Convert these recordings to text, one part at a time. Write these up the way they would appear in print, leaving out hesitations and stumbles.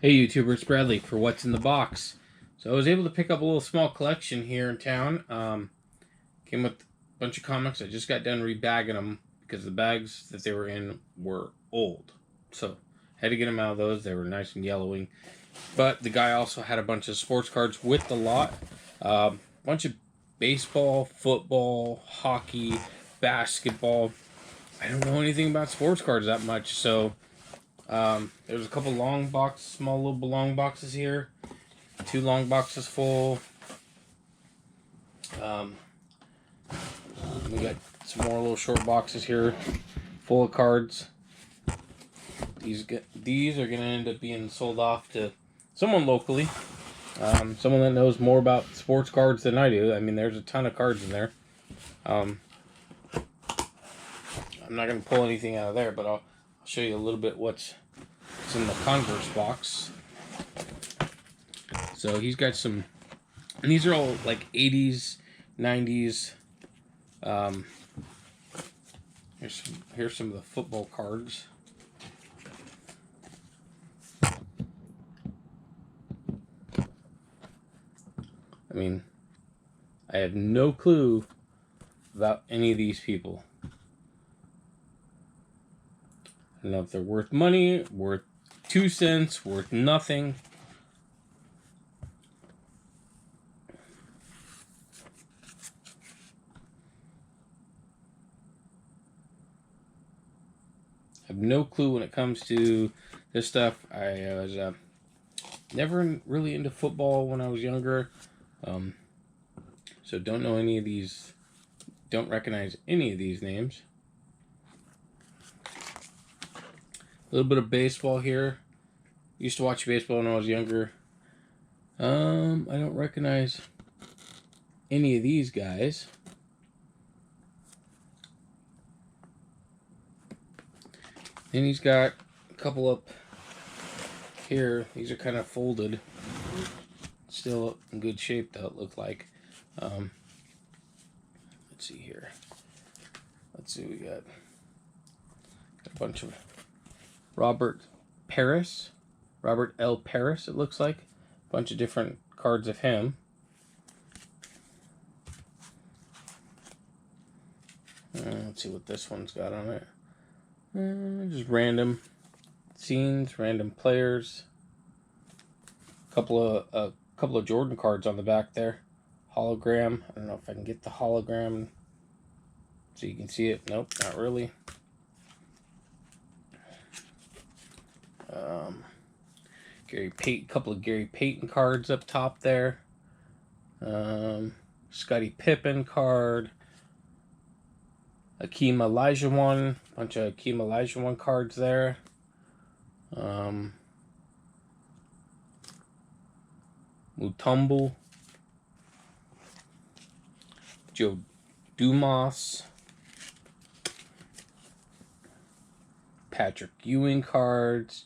Hey YouTubers, Bradley for What's in the Box. So I was able to pick up a little small collection here in town. Came with a bunch of comics. I just got done rebagging them because the bags that they were in were old. So had to get them out of those. They were nice and yellowing. But the guy also had a bunch of sports cards with the lot. A bunch of baseball, football, hockey, basketball. I don't know anything about sports cards that much, so there's a couple small little long boxes here. 2 long boxes full. We got some more little short boxes here, full of cards. These are gonna end up being sold off to someone locally, someone that knows more about sports cards than I do. I mean, there's a ton of cards in there. I'm not gonna pull anything out of there, but I'll show you a little bit what's in the Converse box. So he's got some, and these are all like 80s, 90s. Here's some of the football cards. I mean, I have no clue about any of these people. I don't know if they're worth money, worth 2 cents, worth nothing. I have no clue when it comes to this stuff. I was never really into football when I was younger, so don't know any of these. Don't recognize any of these names. A little bit of baseball here. Used to watch baseball when I was younger. I don't recognize any of these guys. Then he's got a couple up here. These are kind of folded. Still in good shape, though, it looked like. Let's see here. Let's see, we got a bunch of Robert L. Paris, it looks like. A bunch of different cards of him. Let's see what this one's got on it. Just random scenes, random players. A couple of Jordan cards on the back there. Hologram. I don't know if I can get the hologram so you can see it. Nope, not really. Gary Payton, couple of Gary Payton cards up top there. Scottie Pippen card. Akeem Olajuwon, bunch of Akeem Olajuwon cards there. Mutombo, Joe Dumas, Patrick Ewing cards.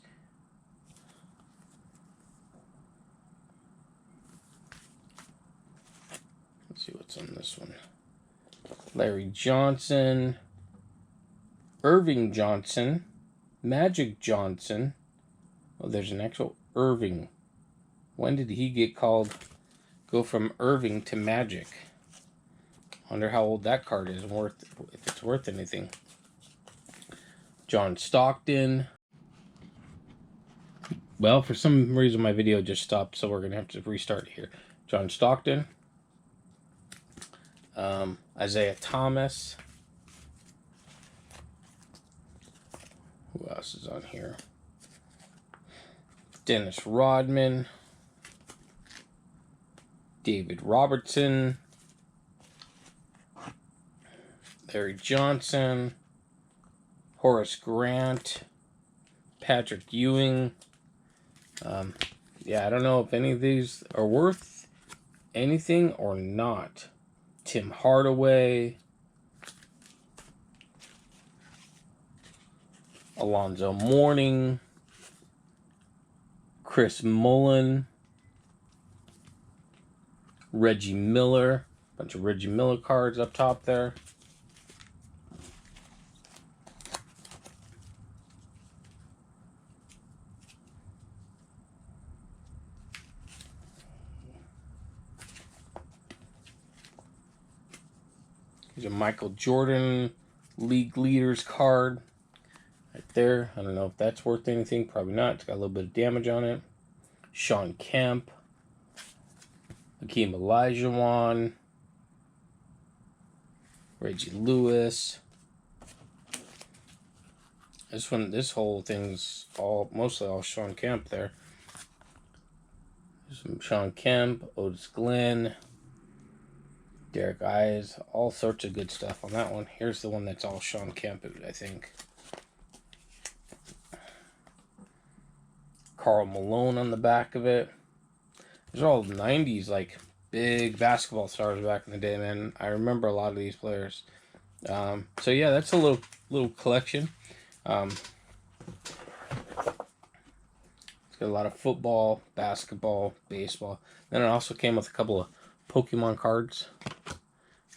Let's see what's on this one. Larry Johnson, Irving Johnson, Magic Johnson. Oh, there's an actual Irving. When did he get called? Go from Irving to Magic. Wonder how old that card is, if it's worth anything. John Stockton. Well, for some reason my video just stopped, so we're gonna have to restart here. John Stockton. Isaiah Thomas. Who else is on here? Dennis Rodman. David Robertson. Larry Johnson. Horace Grant. Patrick Ewing. Yeah, I don't know if any of these are worth anything or not. Tim Hardaway, Alonzo Mourning, Chris Mullin, Reggie Miller, bunch of Reggie Miller cards up top there. Here's a Michael Jordan League Leaders card. Right there. I don't know if that's worth anything. Probably not. It's got a little bit of damage on it. Sean Kemp. Hakeem Olajuwon. Reggie Lewis. This whole thing's mostly all Sean Kemp there. There's some Sean Kemp, Otis Glenn, Derek Eyes, all sorts of good stuff on that one. Here's the one that's all Sean Kemp, I think. Karl Malone on the back of it. These are all 90s, like, big basketball stars back in the day, man. I remember a lot of these players. So yeah, that's a little collection. It's got a lot of football, basketball, baseball. Then it also came with a couple of Pokemon cards.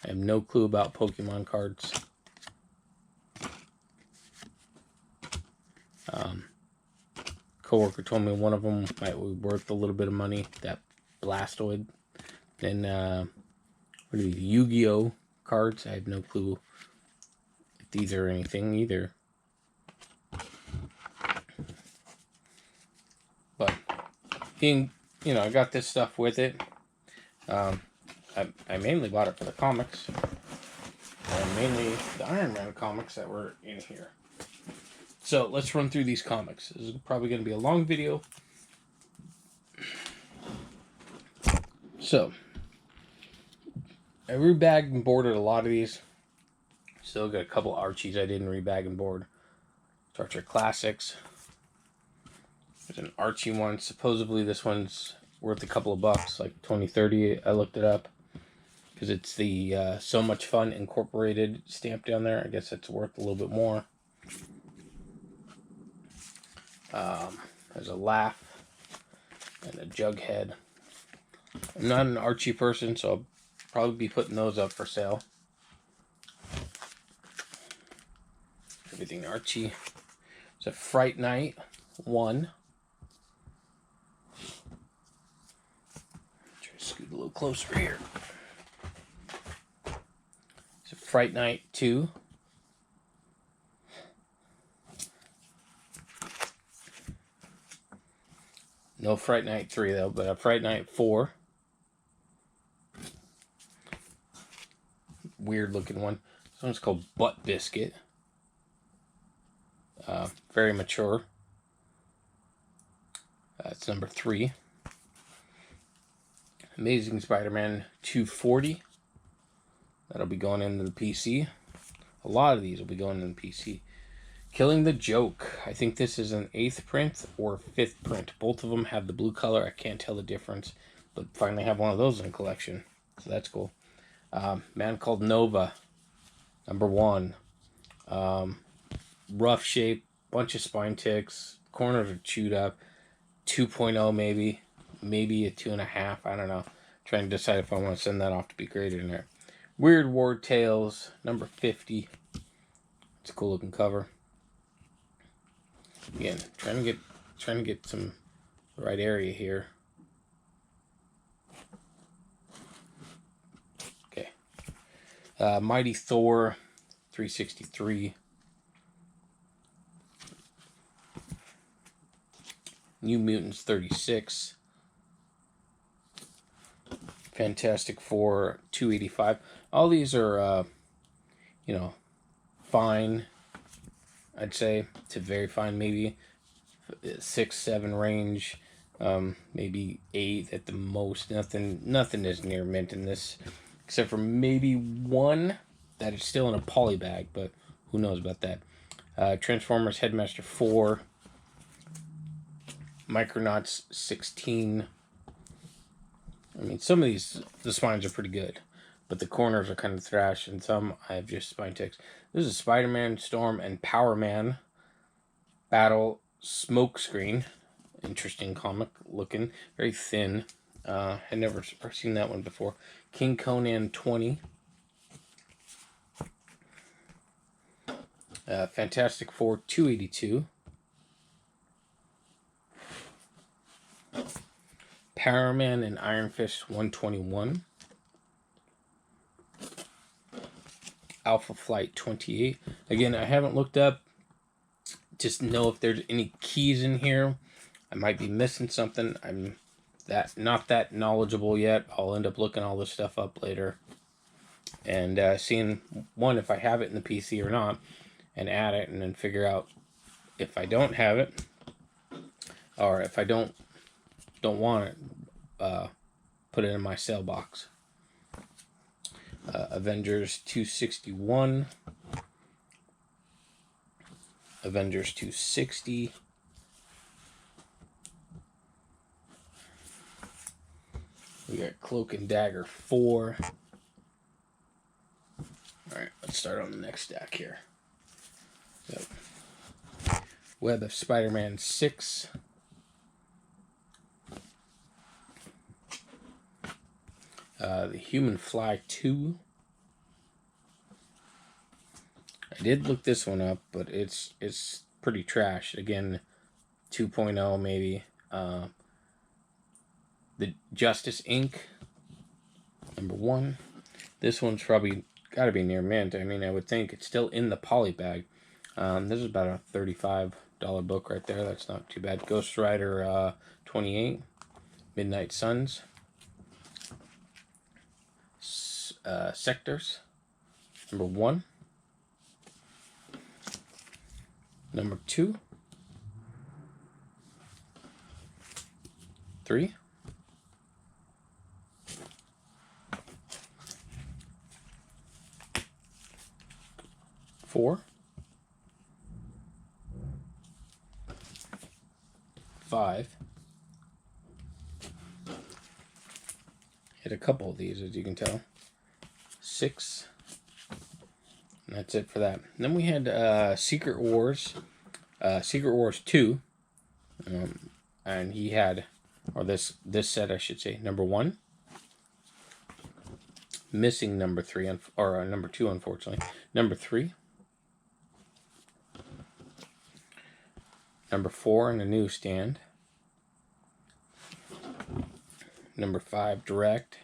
I have no clue about Pokemon cards. Coworker told me one of them might be worth a little bit of money. That Blastoid. Then what are these? Yu-Gi-Oh cards. I have no clue if these are anything either. But being, I got this stuff with it. I mainly bought it for the comics. And mainly the Iron Man comics that were in here. So let's run through these comics. This is probably going to be a long video. So, I rebagged and boarded a lot of these. Still got a couple Archies I didn't rebag and board. Star Trek Classics. There's an Archie one. Supposedly this one's worth a couple of bucks, like 20, 30. I looked it up. Because it's the So Much Fun Incorporated stamp down there. I guess it's worth a little bit more. There's a Laugh and a Jughead. I'm not an Archie person, so I'll probably be putting those up for sale. Everything Archie. It's a Fright Night 1. Try to scoot a little closer here. It's a Fright Night 2. No Fright Night 3 though, but a Fright Night 4. Weird looking one. This one's called Butt Biscuit. Very mature. It's number 3. Amazing Spider-Man 240. That'll be going into the PC. A lot of these will be going into the PC. Killing the Joke. I think this is an 8th print or 5th print. Both of them have the blue color. I can't tell the difference. But finally have one of those in collection. So that's cool. Man Called Nova. Number 1. Rough shape. Bunch of spine ticks. Corners are chewed up. 2.0 maybe. Maybe a 2.5. I don't know. Trying to decide if I want to send that off to be graded in there. Weird War Tales. Number 50. It's a cool looking cover. Again, trying to get some right area here. Okay. Mighty Thor 363. New Mutants 36. Fantastic Four 285. All these are fine. I'd say to very fine, maybe 6, 7 range, maybe 8 at the most. Nothing is near mint in this, except for maybe one that is still in a poly bag, but who knows about that. Transformers Headmaster 4, Micronauts 16. I mean, some of these, the spines are pretty good, but the corners are kind of thrash, and some I have just spine ticks. This is Spider-Man, Storm, and Power Man Battle Smokescreen. Interesting comic looking. Very thin. Had never seen that one before. King Conan 20. Fantastic Four 282. Power Man and Iron Fist 121. Alpha Flight 28. Again, I haven't looked up just know if there's any keys in here. I might be missing something. I'm not that knowledgeable yet. I'll end up looking all this stuff up later and seeing one if I have it in the PC or not, and add it, and then figure out if I don't have it or if I don't want it, put it in my sale box. Avengers 261, Avengers 260, we got Cloak and Dagger 4. Alright, let's start on the next stack here. So, Web of Spider-Man 6. The Human Fly 2. I did look this one up, but it's pretty trash. Again, 2.0 maybe. The Justice Inc. number 1. This one's probably got to be near mint. I mean, I would think it's still in the poly bag. This is about a $35 book right there. That's not too bad. Ghost Rider 28. Midnight Suns. Sectors. Number 1. Number 2. 3. 4. 5. Hit a couple of these, as you can tell. 6. And that's it for that. And then we had Secret Wars 2. And he had, or this set I should say, number 1. Missing number 3, or number 2, unfortunately. Number 3. Number 4 in the newsstand. Number 5 direct.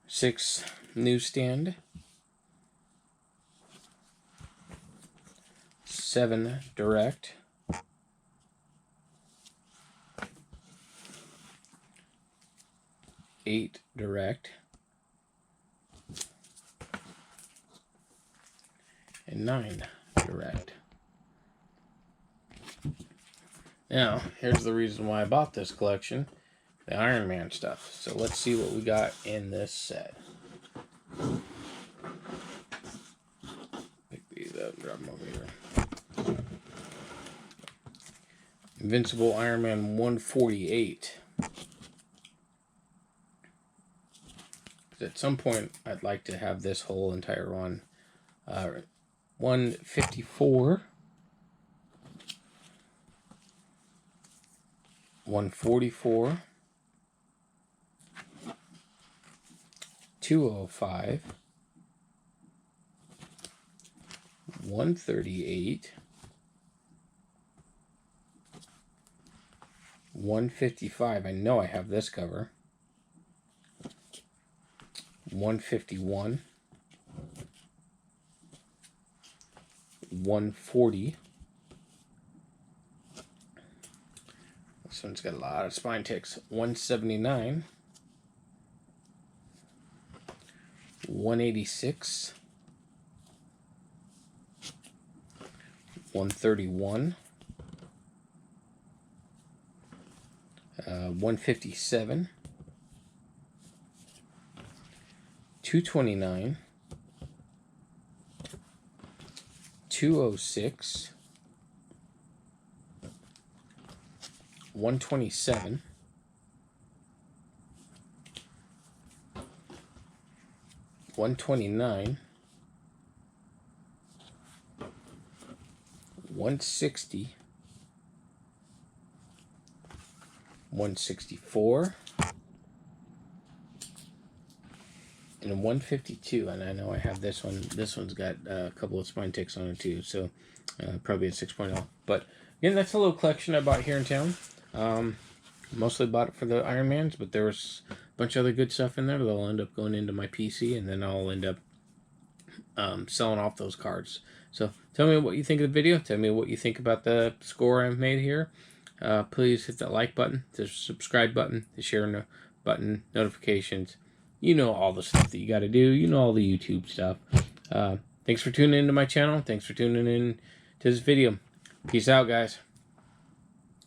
Six newsstand. 7 direct. 8 direct. And 9 direct. Now, here's the reason why I bought this collection. The Iron Man stuff. So let's see what we got in this set. Pick these up, drop them over here. Invincible Iron Man 148. At some point, I'd like to have this whole entire run. 154. 144. 205. 138. 155. I know I have this cover. 151. 140. This one's got a lot of spine ticks. 179. 186. 131. 157. 229. 206. 127. 129. 160. 164. And 152, and I know I have this one. This one's got a couple of spine ticks on it too, so probably a 6.0. But again, that's a little collection I bought here in town. Mostly bought it for the Iron Mans, but there was bunch of other good stuff in there. They'll end up going into my PC, and then I'll end up selling off those cards. So tell me what you think of the video. Tell me what you think about the score I've made here. Please hit that like button, the subscribe button, the share button, notifications. You know all the stuff that you got to do. You know all the YouTube stuff. Thanks for tuning into my channel. Thanks for tuning in to this video. Peace out, guys.